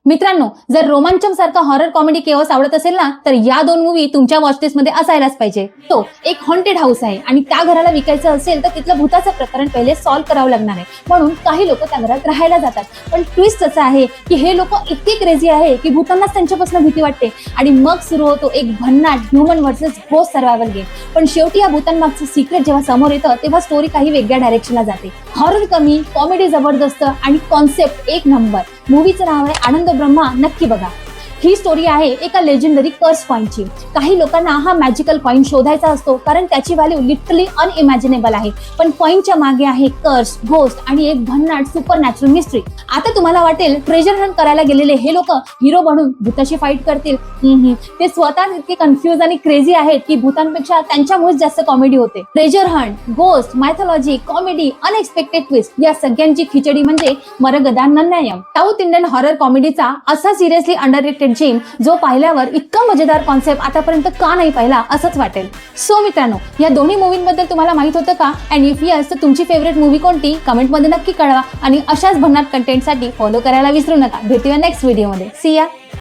मित्रांनो, जर रोमांचम सारखा हॉरर कॉमेडी केवस आवडत असेल ना, तर या दोन मूवी तुमच्या वॉचलिस्ट मध्ये असायलाच पाहिजे. तो एक हॉन्टेड हाऊस आहे आणि त्या घराला विकायचं असेल तर तिथलं भूताचं प्रकरण पहिले सॉल्व्ह करावं लागणार आहे. म्हणून काही लोक त्या घरात राहायला जातात. पण ट्विस्ट असं आहे की हे लोक इतके क्रेझी आहे की भूतांनाच त्यांच्यापासून भीती वाटते आणि मग सुरू होतो एक भन्नाट human versus ghost survival game. पण शेवटी या भूतांमागचं सिक्रेट जेव्हा समोर येतं तेव्हा स्टोरी काही वेगळ्या डायरेक्शनला जाते. हॉरर कमी, कॉमेडी जबरदस्त आणि कॉन्सेप्ट एक नंबर. मूवीचं नाव आहे आनंद ब्रह्मा. नक्की बघा. ही स्टोरी आहे एका लेजेंडरी कर्स कॉइनची. काही लोकांना हा मॅजिकल कॉइन शोधायचा असतो कारण त्याची व्हॅल्यू लिटरली अनइमॅजिनेबल आहे. पण कॉइनच्या मागे आहे कर्स, घोस्ट आणि एक भन्नाट सुपर नॅचरल मिस्ट्री. आता तुम्हाला वाटेल ट्रेजर हंट करायला गेलेले हे लोक हिरो बनून भूताशी फाईट करतील. ते स्वतः इतके कन्फ्युज आणि क्रेझी आहेत की भूतांपेक्षा त्यांच्यामुळेच जास्त कॉमेडी होते. Treasure Hunt, ghost, mythology, comedy, unexpected twist या सगळ्यांची खिचडी म्हणजे मरगदा नन्नायम. साऊथ इंडियन हॉरर कॉमेडीचा असा सिरियसली अंडररेटेड जिम जो पाहिल्यावर इतका मजेदार कॉन्सेप्ट आतापर्यंत का नाही पाहिला असंच वाटेल. सो मित्रांनो, या दोन्ही मूवींबद्दल तुम्हाला माहित होतं का? अँड इफ यस तर तुमची फेवरेट मूवी कोणती कमेंटमध्ये नक्की कळवा आणि अशाच भन्नाट कंटेंटसाठी फॉलो करायला विसरू नका. भेटूया नेक्स्ट व्हिडिओमध्ये. सी या.